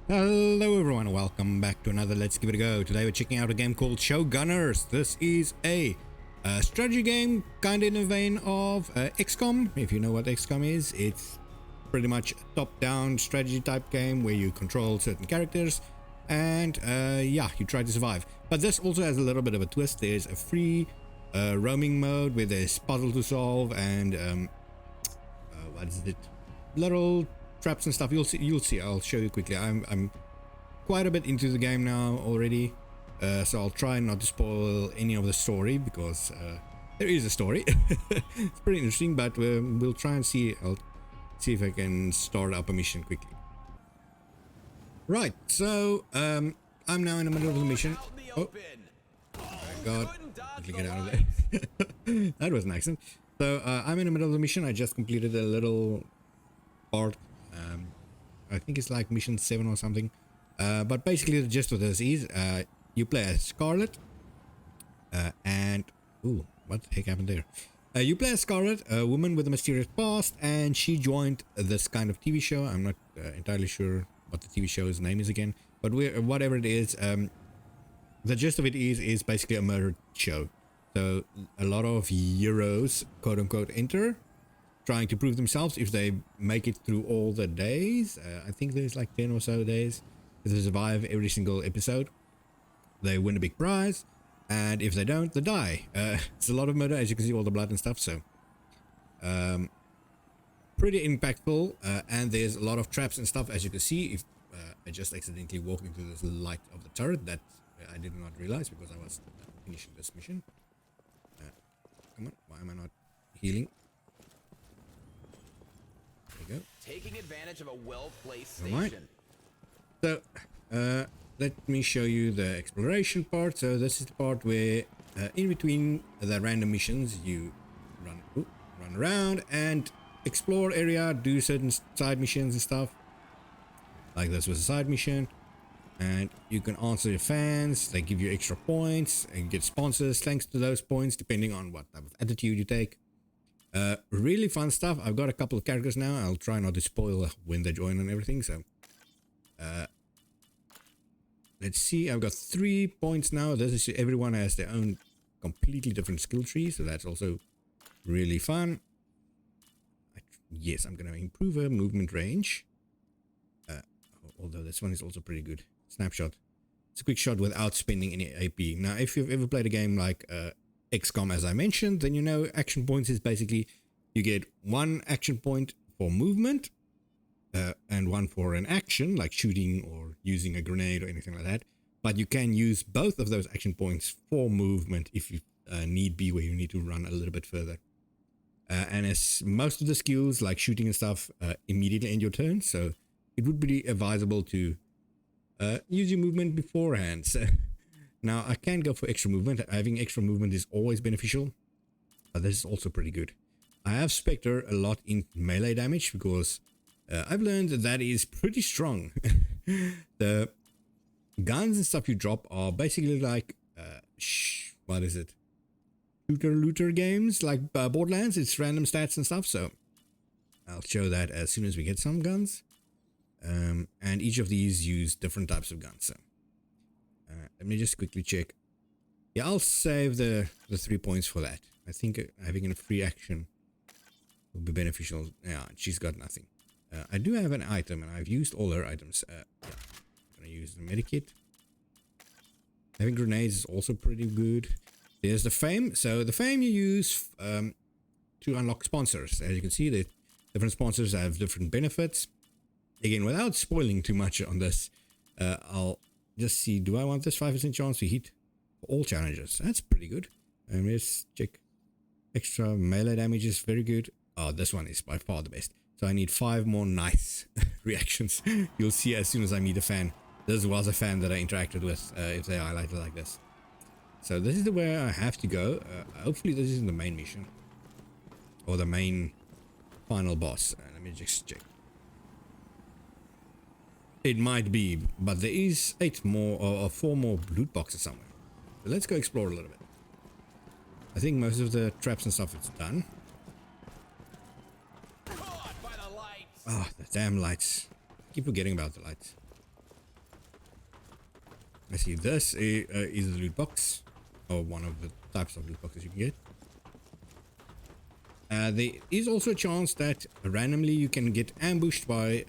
Hello everyone, welcome back to another Let's Give It a Go. Today we're checking out a game called Showgunners. This is a strategy game, kind of in the vein of XCOM. If you know what XCOM is, it's pretty much a top-down strategy type game where you control certain characters and yeah, you try to survive. But this also has a little bit of a twist. There's a free roaming mode where there's puzzle to solve and what is it? Little traps and stuff. You'll see. I'll show you quickly. I'm quite a bit into the game now already, so I'll try not to spoil any of the story because there is a story. It's pretty interesting, but we'll try and see. I'll see if I can start up a mission quickly. Right, so I'm now in the middle of the mission. Oh my god, quickly get out of there. That was an accident. So I'm in the middle of the mission. I just completed a little part. I think it's like mission 7 or something, but basically the gist of this is you play as Scarlet and what the heck happened there? You play as Scarlet, a woman with a mysterious past, and she joined this kind of TV show. I'm not entirely sure what the TV show's name is again, but whatever it is, the gist of it is basically a murder show. So a lot of heroes, quote unquote, enter trying to prove themselves. If they make it through all the days, I think there's like 10 or so days, if they survive every single episode, they win a big prize, and if they don't, they die. It's a lot of murder, as you can see, all the blood and stuff, so pretty impactful, and there's a lot of traps and stuff, as you can see. If I just accidentally walked into this light of the turret that I did not realize because I was finishing this mission. Come on, why am I not healing? Go. Taking advantage of a well-placed station. Right. So let me show you the exploration part. So this is the part where in between the random missions you run around and explore area, do certain side missions and stuff. Like this was a side mission, and you can answer your fans. They give you extra points and get sponsors thanks to those points, depending on what type of attitude you take. Really fun stuff. I've got a couple of characters now. I'll try not to spoil when they join and everything. So let's see. I've got 3 points now. This is, everyone has their own completely different skill tree, so that's also really fun. Yes, I'm gonna improve her movement range, although this one is also pretty good. Snapshot. It's a quick shot without spending any AP. Now if you've ever played a game like XCOM, as I mentioned, then you know action points is basically you get 1 action point for movement and 1 for an action like shooting or using a grenade or anything like that, but you can use both of those action points for movement if you need be, where you need to run a little bit further, and as most of the skills like shooting and stuff immediately end your turn, so it would be advisable to use your movement beforehand. So now, I can go for extra movement. Having extra movement is always beneficial. But this is also pretty good. I have Spectre a lot in melee damage because I've learned that is pretty strong. The guns and stuff you drop are basically like, what is it? Shooter-looter games like Borderlands. It's random stats and stuff. So I'll show that as soon as we get some guns. And each of these use different types of guns. So let me just quickly check. Yeah, I'll save the 3 points for that. I think having a free action will be beneficial. Yeah, she's got nothing. I do have an item, and I've used all her items. Yeah, I'm gonna use the medikit. Having grenades is also pretty good. There's the fame. So the fame you use to unlock sponsors. As you can see, the different sponsors have different benefits. Again, without spoiling too much on this, I'll just see, do I want this 5% chance to hit all challenges? That's pretty good. And let's check. Extra melee damage is very good. Oh, this one is by far the best. So I need 5 more nice reactions. You'll see as soon as I meet a fan. This was a fan that I interacted with, if they highlighted like this. So this is the way I have to go. Hopefully this isn't the main mission. Or the main final boss. Let me just check. It might be, but there is 8 more or 4 more loot boxes somewhere. So let's go explore a little bit. I think most of the traps and stuff is done. Oh, the damn lights. I keep forgetting about the lights. I see this is the loot box, or one of the types of loot boxes you can get. There is also a chance that randomly you can get ambushed by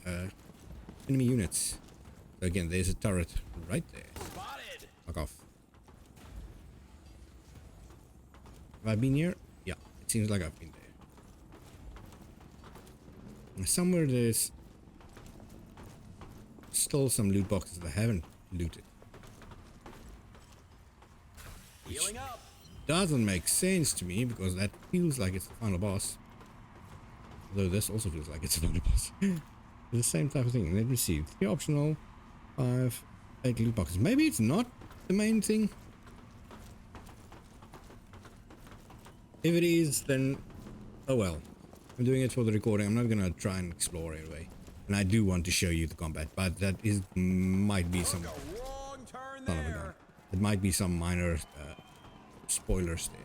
enemy units. So again, there's a turret right there. Spotted. Fuck off. Have I been here? Yeah, it seems like I've been there. And somewhere there's still some loot boxes that I haven't looted. Healing up. Doesn't make sense to me because that feels like it's the final boss. Although this also feels like it's the final boss. It's the same type of thing. Let me see. 3 optional, 5, 8 loot boxes. Maybe it's not the main thing. If it is, then oh well. I'm doing it for the recording. I'm not gonna try and explore anyway. And I do want to show you the combat, but that is might be some. Wrong turn Son of a gun. there. It might be some minor spoilers there.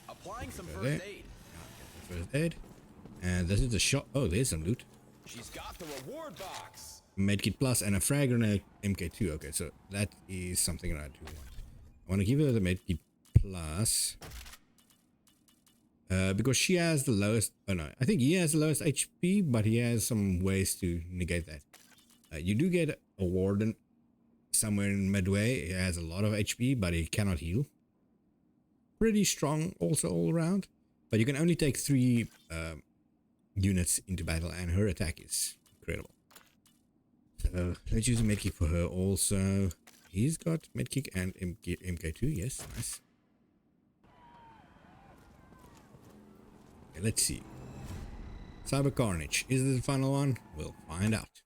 Applying some Go first there. aid. First aid. And this is the shot. Oh, there's some loot. She's got the reward box. Medkit plus and a frag grenade MK2. Okay, so that is something that I do want. I want to give her the Medkit plus. Because she has the lowest. Oh no, I think he has the lowest HP, but he has some ways to negate that. You do get a warden somewhere in midway. He has a lot of HP, but he cannot heal. Pretty strong also all around. But you can only take 3 units into battle, and her attack is incredible. So let's use a medkit for her also. He's got medkit and MK2. Yes, nice. Okay, let's see. Cyber Carnage. Is this the final one? We'll find out.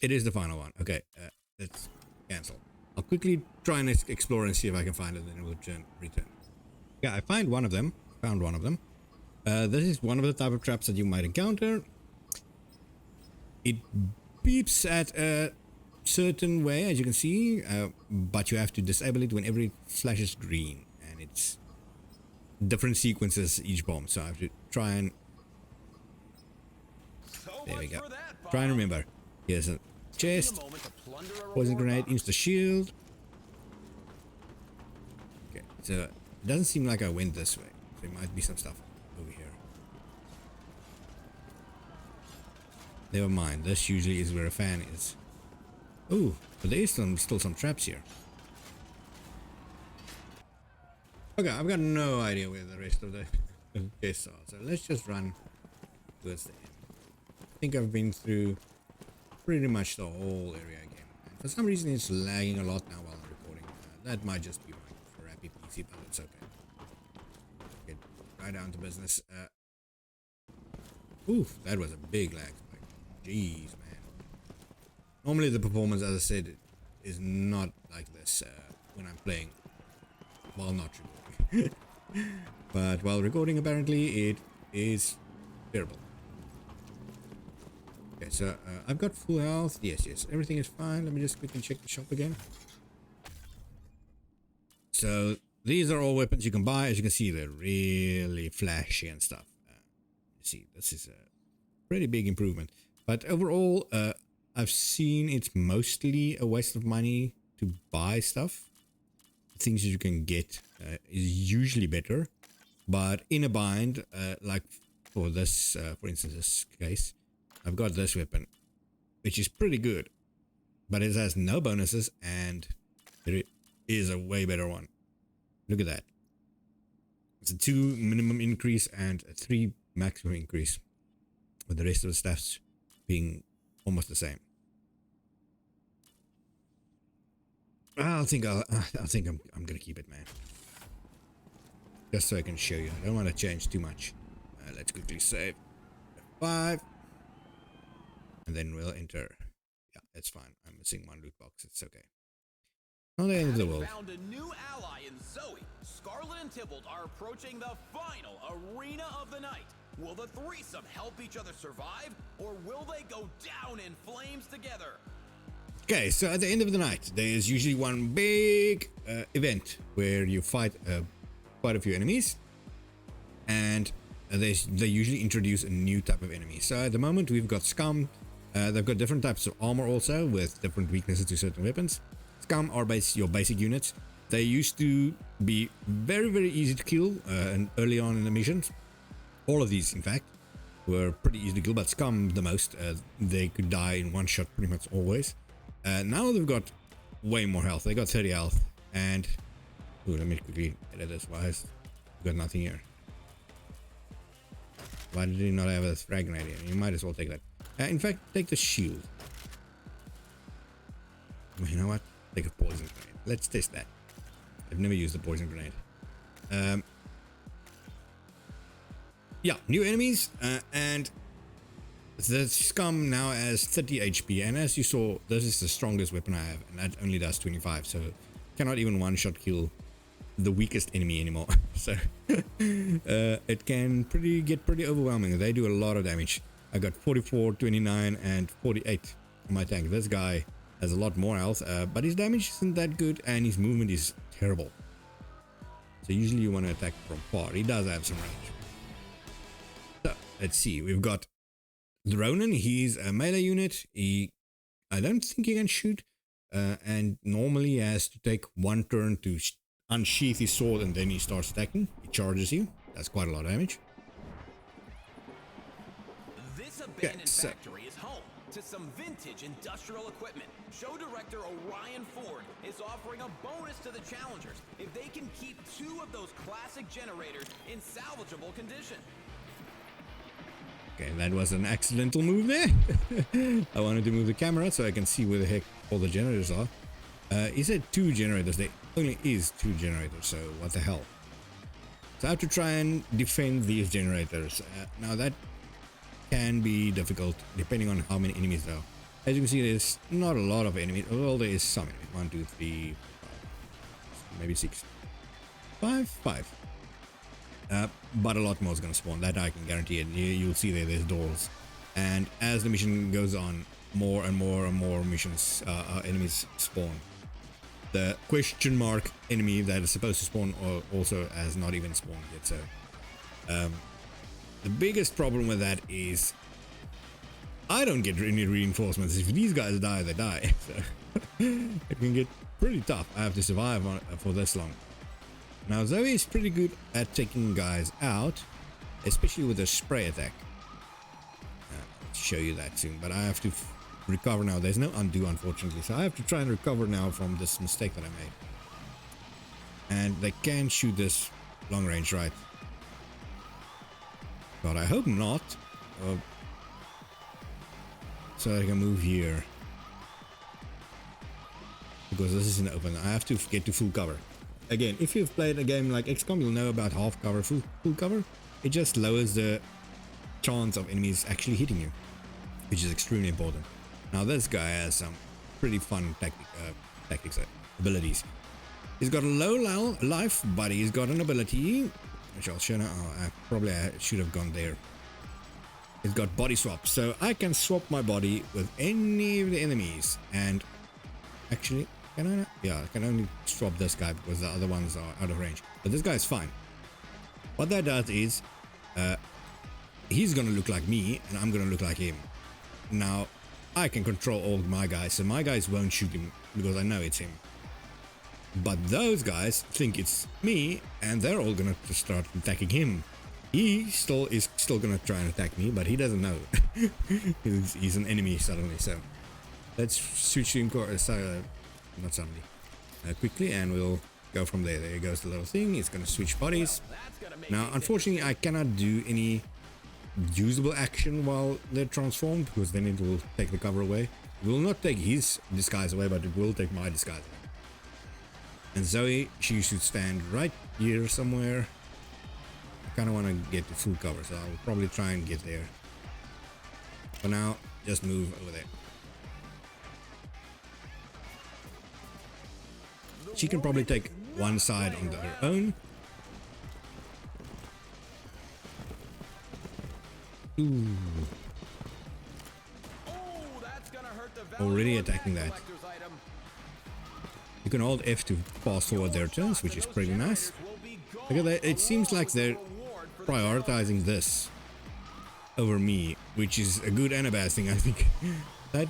It is the final one. Okay, let's cancel. I'll quickly try and explore and see if I can find it, and then we'll return. Yeah, I found one of them. This is one of the type of traps that you might encounter. It beeps at a certain way, as you can see, but you have to disable it whenever it flashes green, and it's different sequences each bomb. So I have to try and there we go. Try and remember. Here's a chest, poison grenade, insta shield. Okay, so it doesn't seem like I went this way. There might be some stuff over here. Never mind. This usually is where a fan is. Oh, but there is still some traps here. Okay, I've got no idea where the rest of the chests are. So let's just run towards the end. I think I've been through pretty much the whole area again. And for some reason it's lagging a lot now while I'm recording. That might just be my crappy PC, but it's okay. Get right down to business. Oof, that was a big lag spike. Jeez, man. Normally the performance, as I said, is not like this when I'm playing while not recording. But while recording, apparently, it is terrible. Okay, so I've got full health. Yes, everything is fine. Let me just quickly check the shop again. So these are all weapons you can buy. As you can see, they're really flashy and stuff. See, this is a pretty big improvement. But overall, I've seen it's mostly a waste of money to buy stuff. Things that you can get is usually better. But in a bind, like for this, for instance, this case, I've got this weapon, which is pretty good. But it has no bonuses, and there is a way better one. Look at that. It's a 2 minimum increase and a 3 maximum increase, with the rest of the stuffs being almost the same. I think I'm gonna keep it, man. Just so I can show you. I don't want to change too much. Let's quickly save. 5. And then we'll enter. Yeah, that's fine. I'm missing 1 loot box. It's okay. Not the end of the world. Found a new ally in Zoe. Scarlet and Tybalt are approaching the final arena of the night. Will the threesome help each other survive, or will they go down in flames together? Okay, so at the end of the night, there is usually one big event where you fight quite a few enemies. And they usually introduce a new type of enemy. So at the moment we've got Scum. They've got different types of armor also with different weaknesses to certain weapons. Scum are your basic units. They used to be very, very easy to kill and early on in the missions. All of these, in fact, were pretty easy to kill, but Scum the most. They could die in one shot pretty much always. Now they've got way more health. They got 30 health. And ooh, let me quickly edit this. Why has got nothing here? Why did he not have a frag grenade here? You might as well take that. In fact, take the shield. You know what? Take a poison grenade. Let's test that. I've never used the poison grenade. Yeah, new enemies, and the Scum now has 30 HP, and as you saw, this is the strongest weapon I have, and that only does 25, so cannot even one-shot kill the weakest enemy anymore. So it can get pretty overwhelming. They do a lot of damage. I got 44, 29, and 48 on my tank. This guy has a lot more health, but his damage isn't that good, and his movement is terrible. So usually you want to attack from far. He does have some range. So let's see. We've got the Ronin. He's a melee unit. I don't think he can shoot, and normally he has to take one turn to unsheath his sword, and then he starts attacking. He charges you. That's quite a lot of damage. This abandoned factory is home to some vintage industrial equipment. Show director Orion Ford is offering a bonus to the challengers if they can keep 2 of those classic generators in salvageable condition. Okay, that was an accidental move there. I wanted to move the camera so I can see where the heck all the generators are. He said 2 generators. There only is 2 generators, so what the hell. So I have to try and defend these generators. Now that can be difficult depending on how many enemies there are. As you can see, there's not a lot of enemies. Well, there is some enemies. 1, 2, 3, 5, maybe 6. 5. But a lot more is going to spawn. That I can guarantee it. You'll see there's doors. And as the mission goes on, more and more and more missions, enemies spawn. The question mark enemy that is supposed to spawn also has not even spawned yet. So the biggest problem with that is I don't get any reinforcements. If these guys die, they die. So it can get pretty tough. I have to survive for this long. Now Zoe is pretty good at taking guys out, especially with a spray attack. I'll show you that soon, but I have to recover now. There's no undo, unfortunately, so I have to try and recover now from this mistake that I made. And they can shoot this long range, right? But I hope not. So I can move here, because this is an open. I have to get to full cover. Again, if you've played a game like XCOM, you'll know about half cover, full cover. It just lowers the chance of enemies actually hitting you, which is extremely important. Now this guy has some pretty fun tactics, abilities. He's got a low life, but he's got an ability, which I'll show now. I should have gone there. He's got body swap, so I can swap my body with any of the enemies. And actually, can I? Yeah, I can only swap this guy because the other ones are out of range. But this guy is fine. What that does is, he's gonna look like me, and I'm gonna look like him. Now, I can control all my guys, so my guys won't shoot him because I know it's him. But those guys think it's me, and they're all gonna start attacking him. He is still gonna try and attack me, but he doesn't know. he's an enemy suddenly. So let's switch to not suddenly, quickly, and we'll go from there. There goes the little thing. It's gonna switch bodies. Now, unfortunately, I cannot do any usable action while they're transformed, because then it will take the cover away. It will not take his disguise away, but it will take my disguise away. And Zoe, she should stand right here somewhere. I kind of want to get to full cover, so I'll probably try and get there. For now, just move over there. She can probably take one side on her own. Ooh. Already attacking that. You can hold F to fast forward their turns, which is pretty nice. Look at that. It seems like they're prioritizing this over me, which is a good and a bad thing, I think. That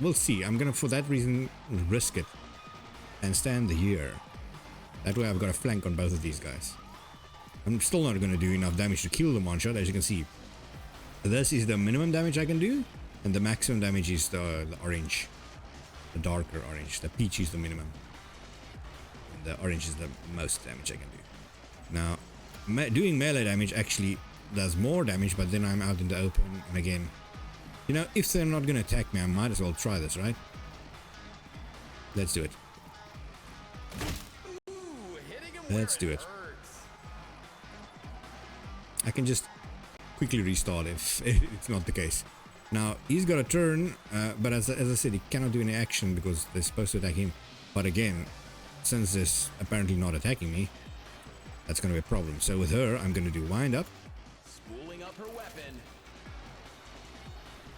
we'll see. I'm gonna, for that reason, risk it and stand here. That way I've got a flank on both of these guys. I'm still not gonna do enough damage to kill them one shot, as you can see. This is the minimum damage I can do, and the maximum damage is the orange. The darker orange. The peach is the minimum. And the orange is the most damage I can do. Now, doing melee damage actually does more damage, but then I'm out in the open, and again, you know, if they're not gonna attack me, I might as well try this, right? Let's do it. Let's do it. I can just quickly restart if it's not the case. Now, he's got a turn, but as I said, he cannot do any action because they're supposed to attack him. But again, since this apparently not attacking me, that's going to be a problem. So with her, I'm going to do wind up. Spooling up her weapon.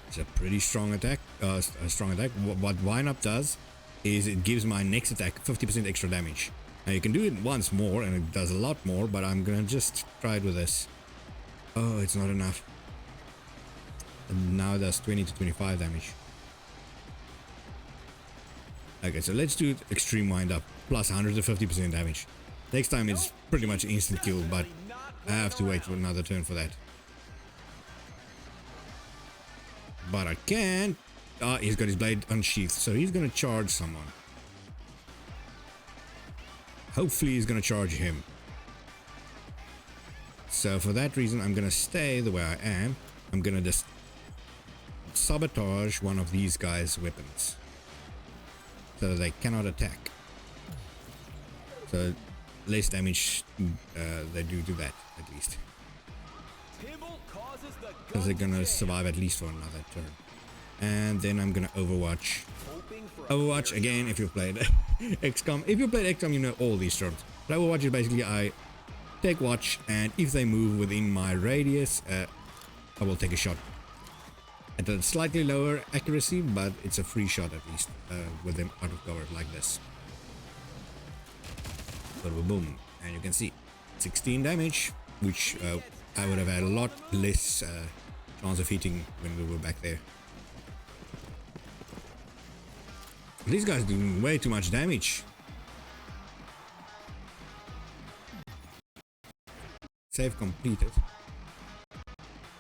It's a pretty strong attack. What wind up does is it gives my next attack 50% extra damage. Now you can do it once more and it does a lot more, but I'm going to just try it with this. Oh, it's not enough. And now it does 20 to 25 damage. Okay, so let's do extreme wind up plus 150% damage. Next time it's pretty much instant kill, but I have to wait for another turn for that. But I can't. Ah, he's got his blade unsheathed, so he's gonna charge someone. Hopefully he's gonna charge him. So for that reason, I'm gonna stay the way I am. I'm gonna just sabotage one of these guys' weapons so that they cannot attack. So less damage they do to that, at least. Because they're gonna survive at least for another turn. And then I'm gonna Overwatch. Overwatch, again, if you've played XCOM. If you've played XCOM, you know all these terms. But Overwatch is basically I take watch, and if they move within my radius, I will take a shot. At a slightly lower accuracy, but it's a free shot at least, with them out of cover like this. Boom, boom, and you can see 16 damage, which I would have had a lot less chance of hitting when we were back there. These guys doing way too much damage. Save completed.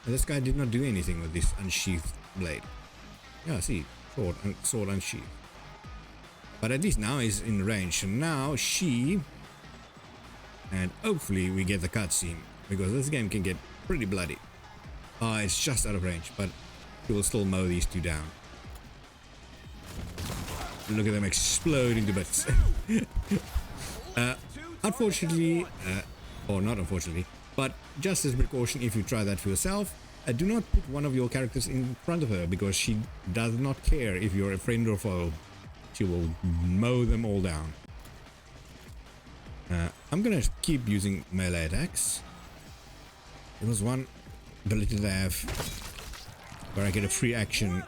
And this guy did not do anything with this unsheathed blade. Yeah, see, sword unsheathed. But at least now he's in range. So now she, and hopefully we get the cutscene, because this game can get pretty bloody. It's just out of range, but he will still mow these two down. Look at them explode into bits. Unfortunately, or not unfortunately, but just as precaution, if you try that for yourself, do not put one of your characters in front of her, because she does not care if you're a friend or foe. She will mow them all down. I'm gonna keep using melee attacks. There was one ability that I have where I get a free action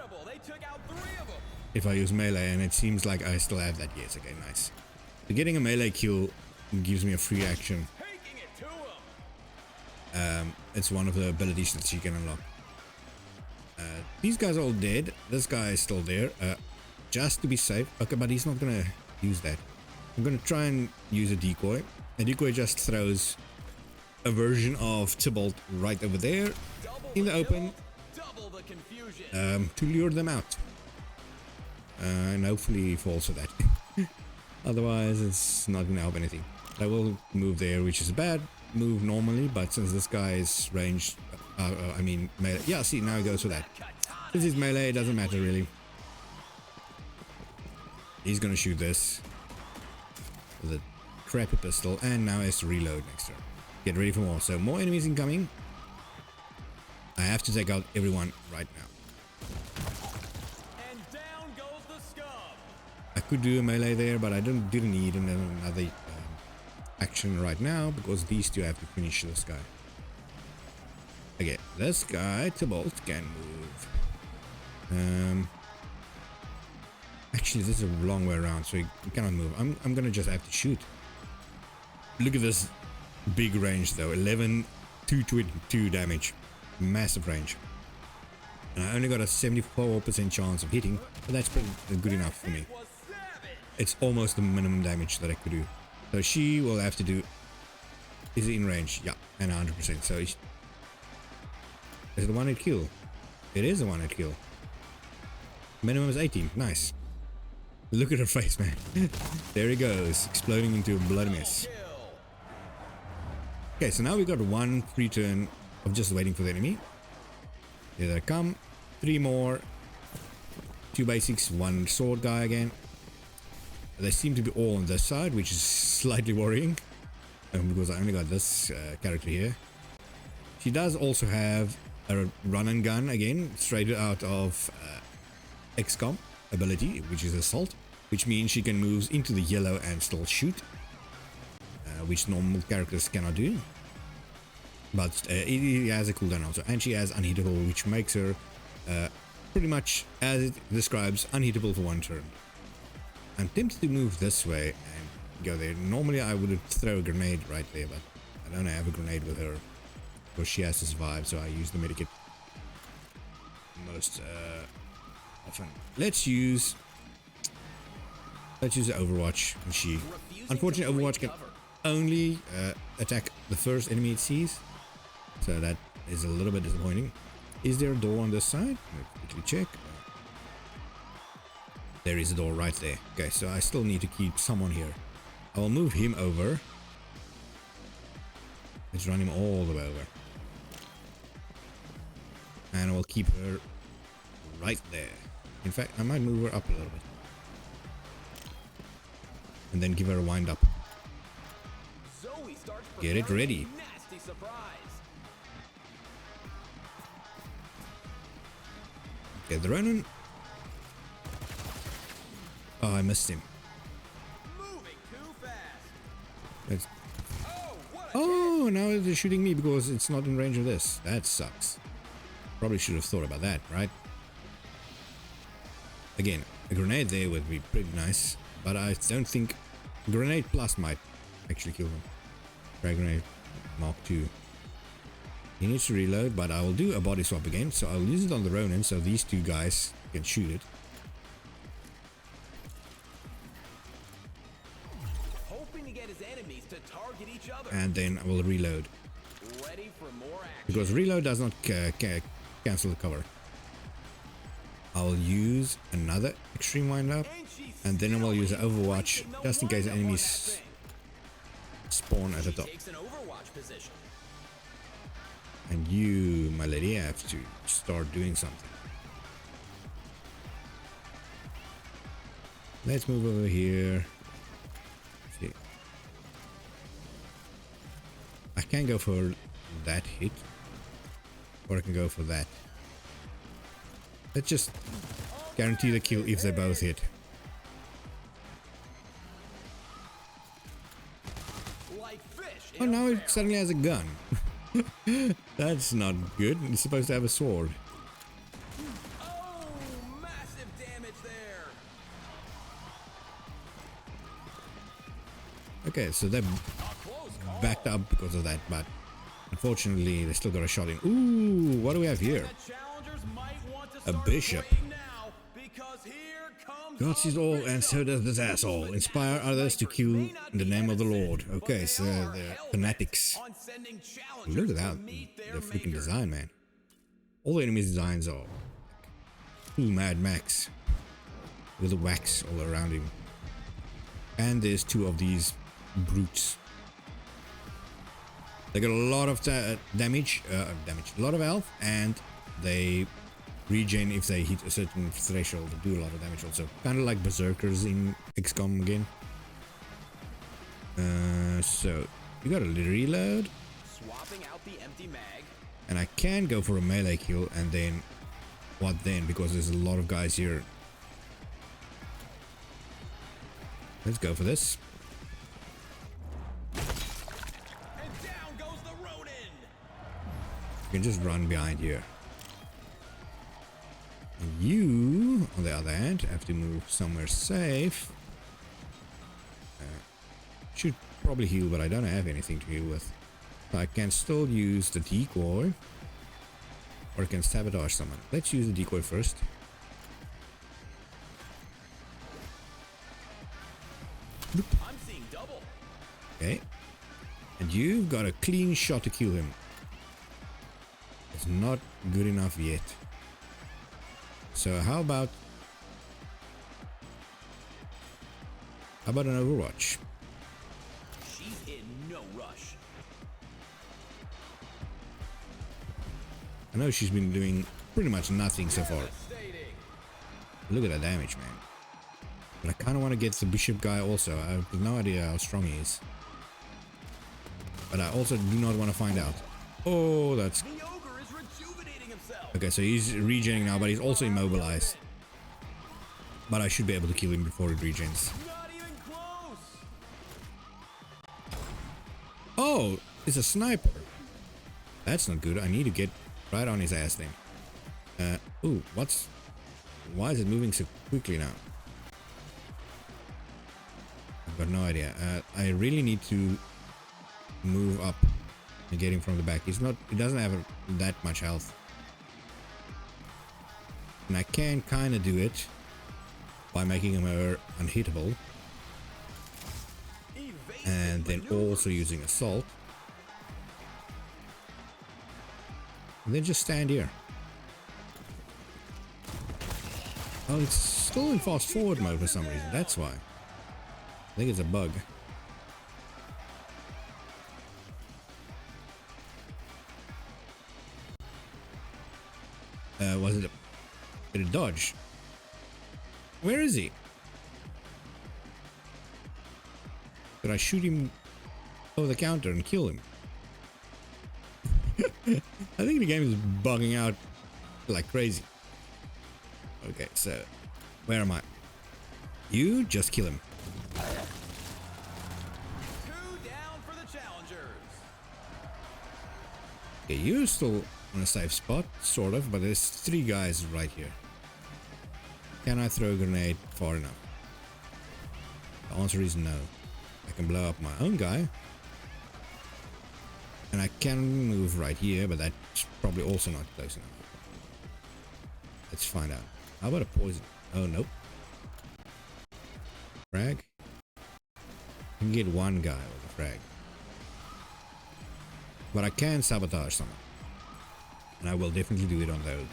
if I use melee, and it seems like I still have that. Yes, okay, nice. So getting a melee kill gives me a free action. It's one of the abilities that she can unlock. These guys are all dead. This guy is still there. Just to be safe. Okay, but he's not gonna use that. I'm gonna try and use a decoy. A decoy just throws a version of Tybalt right over there in the open to lure them out. And hopefully he falls for that. Otherwise it's not gonna help anything. I will move there, which is a bad move normally, but since this guy is ranged, I mean melee. Yeah, see, now he goes for that. Since he's melee, it doesn't matter really. He's gonna shoot this with a crappy pistol, and now he has to reload next turn. Get ready for more. So more enemies incoming. I have to take out everyone right now. And down goes the scum. I could do a melee there, but I didn't need another action right now, because these two have to finish this guy. Okay, this guy, Tybalt, can move. Actually, this is a long way around, so he cannot move. I'm gonna just have to shoot. Look at this big range though. 11, 222 damage. Massive range. And I only got a 74% chance of hitting, but that's pretty good enough for me. It's almost the minimum damage that I could do. So she will have to do... Is it in range? Yeah, and 100%. So is it a one-hit kill? It is a one-hit kill. Minimum is 18. Nice. Look at her face, man. There he goes, exploding into a bloody mess. Okay, so now we got one free turn of just waiting for the enemy. Here they come. 3 more. 2 basics, 1 sword guy again. They seem to be all on this side, which is slightly worrying. Because I only got this character here. She does also have a run and gun again, straight out of XCOM ability, which is assault, which means she can move into the yellow and still shoot, which normal characters cannot do. But it has a cooldown also, and she has unhittable, which makes her pretty much, as it describes, unhittable for 1 turn. I'm tempted to move this way and go there. Normally I would throw a grenade right there, but I don't have a grenade with her because she has to survive, so I use the medikit most often. Let's use the Overwatch. And she, unfortunately, Overwatch can only attack the first enemy it sees, so that is a little bit disappointing. Is there a door on this side? Let's quickly check. There is a door right there. Okay, so I still need to keep someone here. I will move him over. Let's run him all the way over. And I will keep her right there. In fact, I might move her up a little bit. And then give her a wind up. Get it ready. Okay, the Ronin. Oh, I missed him. Let's... Oh, now they're shooting me because it's not in range of this. That sucks. Probably should have thought about that, right? Again, a grenade there would be pretty nice, but I don't think... Grenade plus might actually kill him. Frag grenade Mark II. He needs to reload, but I will do a body swap again, so I'll use it on the Ronin so these 2 guys can shoot it. And then I will reload. Because reload does not cancel the cover. I'll use another extreme wind up, and then I will use an Overwatch just in case enemies spawn at the top. And you, my lady, have to start doing something. Let's move over here. See. I can go for that hit, or I can go for that. Let's just guarantee the kill if they both hit. Oh, now it suddenly has a gun. That's not good. It's supposed to have a sword. Oh, massive damage there. Okay, so they're backed up because of that, but unfortunately they still got a shot in. Ooh, what do we have here? A bishop. God sees all, and so does this asshole. Inspire others to kill in the name of the Lord. Okay, so the fanatics. Look at that, the freaking design, man. All the enemies' designs are cool Mad Max with the wax all around him. And there's 2 of these brutes. They got a lot of damage, a lot of health, and they regen if they hit a certain threshold. They do a lot of damage also. Kind of like berserkers in XCOM again. So you got a little reload. Swapping out the empty mag. And I can go for a melee kill, and then what then? Because there's a lot of guys here. Let's go for this. And down goes the Ronin. You can just run behind here. And you, on the other hand, have to move somewhere safe. Should probably heal, but I don't have anything to heal with. So I can still use the decoy. Or I can sabotage someone. Let's use the decoy first. I'm seeing double. Okay. And you've got a clean shot to kill him. It's not good enough yet. So how about an Overwatch? She's in no rush. I know she's been doing pretty much nothing so far. Devastating. Look at that damage, man. But I kind of want to get the bishop guy also. I have no idea how strong he is. But I also do not want to find out. Oh, that's... The ogre is rejuvenating himself. Okay, so he's regenerating now, but he's also immobilized. But I should be able to kill him before it regens. Not even close. Oh, it's a sniper. That's not good. I need to get right on his ass then. Ooh, why is it moving so quickly now? I've got no idea. I really need to move up and get him from the back. He doesn't have that much health. And I can kind of do it by making him unhittable. And then also using assault. And then just stand here. Oh, it's still in fast forward mode for some reason. That's why. I think it's a bug. Was it a dodge? Where is he? Could I shoot him over the counter and kill him? I think the game is bugging out like crazy. Okay, so where am I? You just kill him. 2 down for the challengers. Okay, you're still on a safe spot, sort of, but there's 3 guys right here. Can I throw a grenade far enough? The answer is no. I can blow up my own guy. And I can move right here, but that's probably also not close enough. Let's find out. How about a poison? Oh, nope. Frag? I can get one guy with a frag. But I can sabotage someone. And I will definitely do it on the ogre.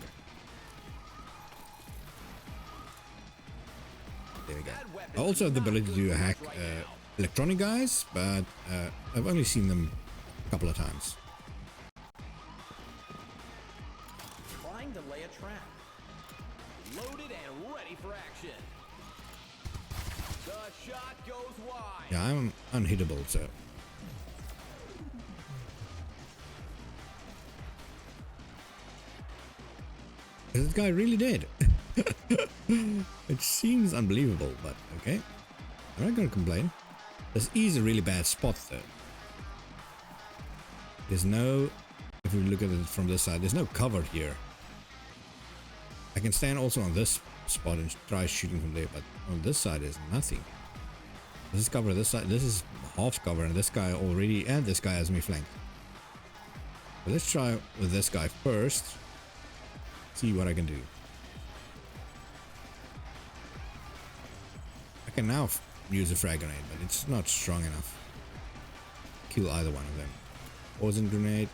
There we go. I also have the ability to hack electronic guys, but I've only seen them a couple of times. Trying to lay a trap. Loaded and ready for action. The shot goes wide. Yeah, I'm unhittable, so. Is this guy really dead? It seems unbelievable, but okay. I'm not gonna complain. This is a really bad spot though. There's no, if we look at it from this side, there's no cover here. I can stand also on this spot and try shooting from there, but on this side is nothing. This is cover, this side, this is half cover, and this guy already, and this guy has me flanked. But let's try with this guy first. See what I can do. I can now use a frag grenade, but it's not strong enough to kill either one of them. Poison grenade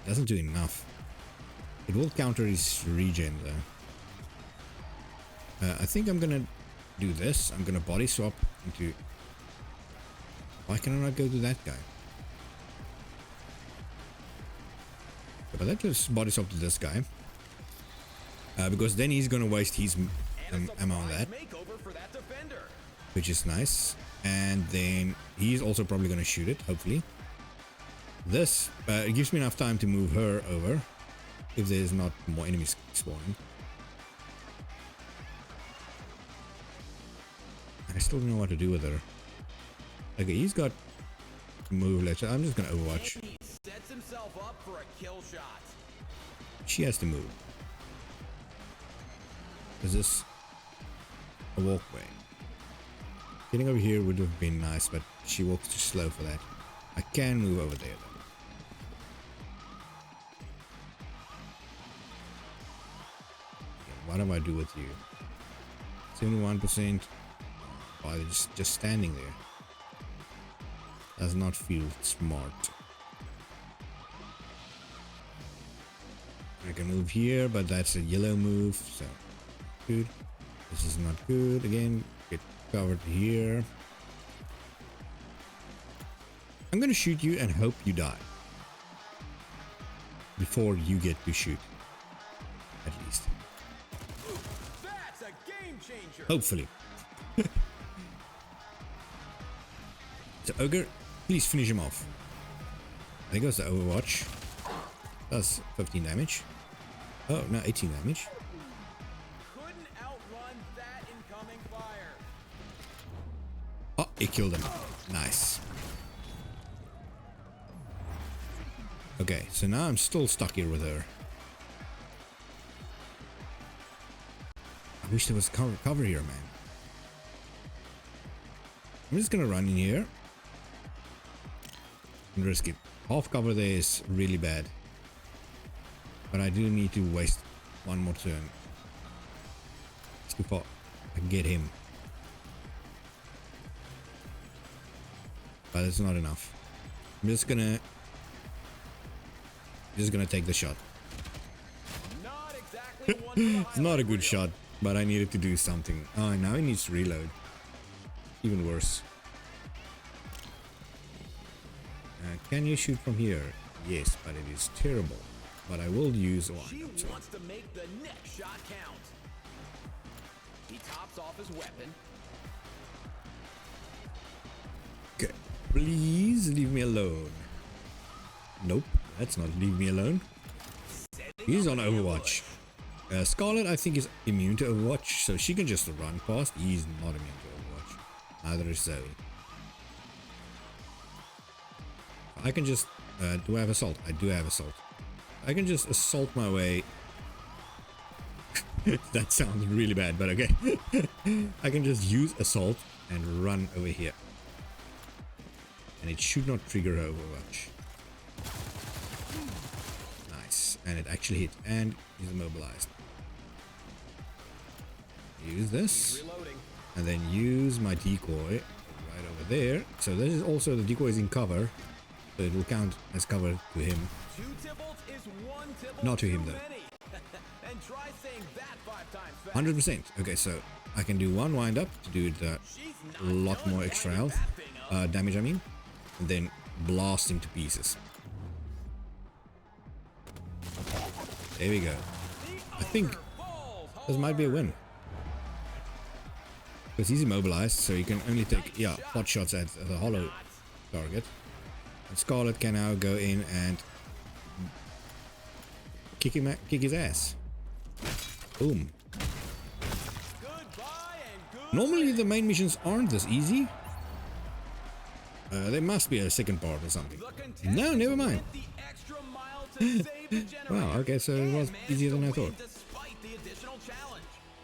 doesn't do enough. It will counter his regen though. I think I'm gonna do this. I'm gonna body swap into... Why can I not go to that guy? But let's just body swap to this guy. Because then he's gonna waste his ammo on that. Which is nice. And then he's also probably gonna shoot it, hopefully. This it gives me enough time to move her over if there's not more enemies spawning. I still don't know what to do with her. Okay, he's got move. I'm just gonna Overwatch. He sets himself up for a kill shot. She has to move. Is this a walkway? Getting over here would have been nice, but she walks too slow for that. I can move over there though. What do I do with you? 71%. Why they're just standing there? Does not feel smart. I can move here, but that's a yellow move, so good. This is not good. Again, get covered here. I'm gonna shoot you and hope you die before you get to shoot, at least. That's a game changer. Hopefully. So Ogre, please finish him off. There goes the Overwatch. Does 15 damage. Oh, no, 18 damage. Couldn't outrun that incoming fire. Oh, it killed him. Nice. Okay, so now I'm still stuck here with her. I wish there was cover here, man. I'm just gonna run in here and risk it. Half cover there is really bad. But I do need to waste one more turn. Just before I can get him. But it's not enough. I'm just gonna take the shot. Not exactly one for the It's not a good highlight shot, but I needed to do something. Oh, now he needs to reload. Even worse. Can you shoot from here? Yes, but it is terrible. But I will use a She windup. So. wants to make the next shot count. He tops off his weapon. Okay. Please leave me alone. Nope, that's not leave me alone. He's on Overwatch. Scarlet, I think, is immune to Overwatch, so she can just run past. He's not immune to Overwatch. Neither is Zoe. I can just... do I have assault? I do have assault. I can just assault my way. That sounds really bad, but okay. I can just use assault and run over here. And it should not trigger Overwatch. Nice. And it actually hit. And he's immobilized. Use this. Reloading. And then use my decoy right over there. So this is also, the decoy is in cover. So it will count as cover to him. 2 Tybalts is 1 Tybalt Not to him, too though. many. And try saying that 5 times fast. 100%. Okay, so I can do one wind up to do it She's a not lot done more extra winding health. that thing up. Damage, I mean. And then blast him to pieces. There we go. I think this might be a win. Because he's immobilized, so you can only take, yeah, pot shots at the hollow target. And Scarlet can now go in and kick his ass. Boom. Normally the main missions aren't this easy. There must be a second part or something. No, never mind. Wow, okay, so it was easier than I thought.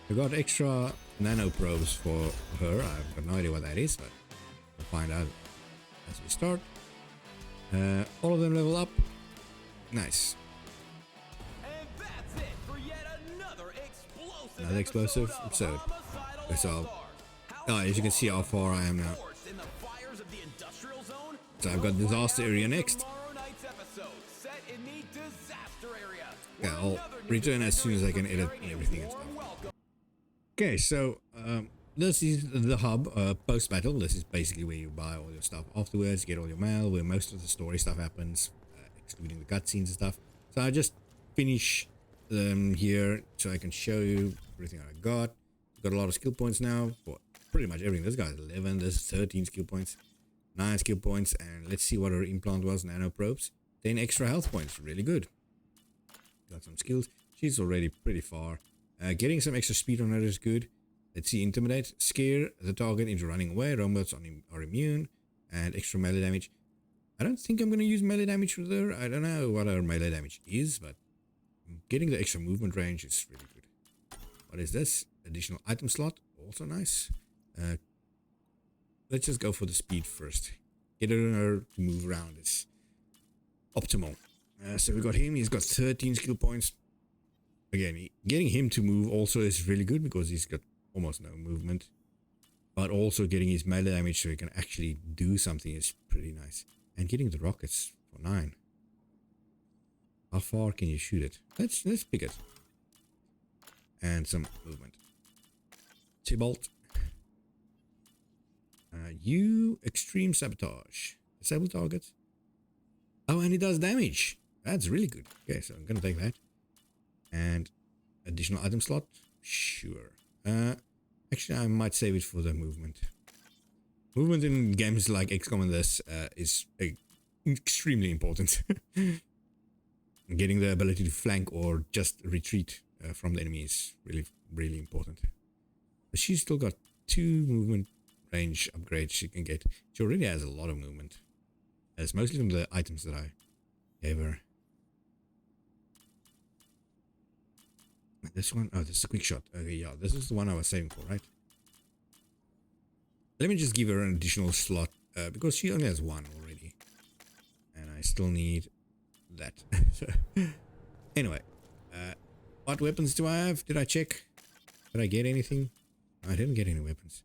We got extra nano probes for her. I've got no idea what that is, but we'll find out as we start. All of them level up. Nice. And that's it for yet Another explosive episode. So, as you can see how far I am now. So I've got disaster area next. Yeah, I'll return as soon as I can edit everything and stuff. Okay, so this is the hub post-battle. This is basically where you buy all your stuff afterwards, get all your mail, where most of the story stuff happens, excluding the cutscenes and stuff. So I just finish here so I can show you everything I got. Got a lot of skill points now for pretty much everything. This guy's 11, this is 13 skill points, 9 skill points, and let's see what her implant was, nano probes. 10 extra health points, really good. Got some skills. She's already pretty far. Getting some extra speed on her is good. Let's see, intimidate, scare the target into running away. Robots are immune, and extra melee damage. I don't think I'm going to use melee damage with her. I don't know what her melee damage is, but getting the extra movement range is really good. What is this? Additional item slot, also nice. let's just go for the speed first. Getting her to move around is optimal. So we got him. He's got 13 skill points. Again, getting him to move also is really good because he's got almost no movement. But also getting his melee damage so he can actually do something is pretty nice. And getting the rockets for 9. How far can you shoot it? Let's pick it. And some movement. Tybalt. You extreme sabotage. Disable target. Oh, and it does damage. That's really good. Okay, so I'm gonna take that. And additional item slot. Sure. Actually, I might save it for the movement. Movement in games like XCOM and this is extremely important. Getting the ability to flank or just retreat from the enemy is really, really important. But she's still got 2 movement range upgrades she can get. She already has a lot of movement. It's mostly from the items that I gave her. This one, oh, this is a quick shot. Okay, yeah, this is the one I was saving for, right? Let me just give her an additional slot because she only has 1 already. And I still need that. Anyway, what weapons do I have? Did I check? Did I get anything? I didn't get any weapons.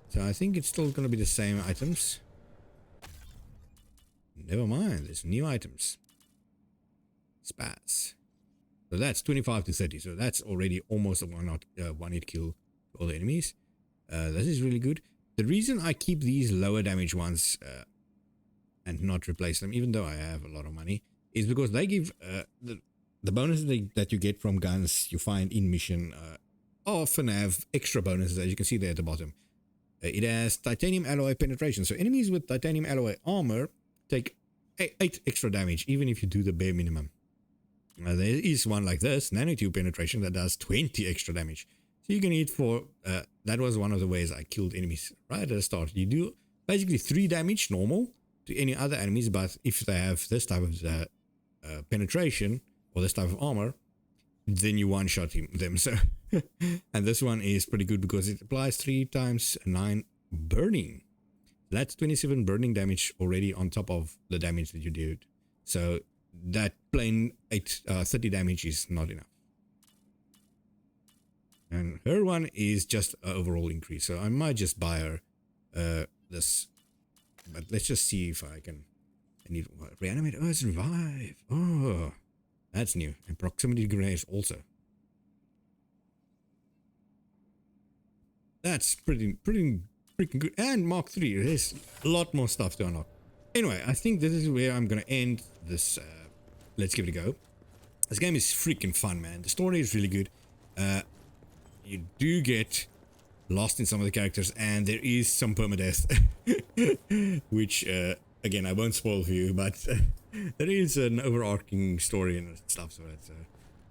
So I think it's still going to be the same items. Never mind, there's new items. Spaz. So that's 25 to 30. So that's already almost a one-hit kill for all the enemies. This is really good. The reason I keep these lower damage ones and not replace them, even though I have a lot of money, is because they give the bonuses that you get from guns you find in mission often have extra bonuses, as you can see there at the bottom. It has titanium alloy penetration. So enemies with titanium alloy armor take 8 extra damage, even if you do the bare minimum. There is one like this, nanotube penetration, that does 20 extra damage. So you can hit for, that was one of the ways I killed enemies right at the start. You do basically 3 damage normal to any other enemies, but if they have this type of penetration or this type of armor, then you one-shot them. So, and this one is pretty good because it applies 3 times 9 burning. That's 27 burning damage already on top of the damage that you did. So that plain 30 damage is not enough. And her one is just an overall increase. So I might just buy her this. But let's just see if I can. I need reanimate. Oh, it's revive. Oh, that's new. And proximity grenades also. That's pretty freaking good. And Mark 3. There's a lot more stuff to unlock. Anyway, I think this is where I'm gonna end this. Let's give it a go. This game is freaking fun, man. The story is really good. You do get lost in some of the characters, and there is some permadeath, which again I won't spoil for you, but there is an overarching story and stuff. So that's.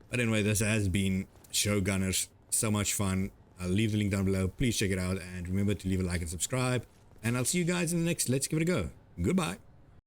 But anyway, this has been Showgunners. So much fun. I'll leave the link down below. Please check it out, and remember to leave a like and subscribe. And I'll see you guys in the next Let's Give It a Go. Goodbye.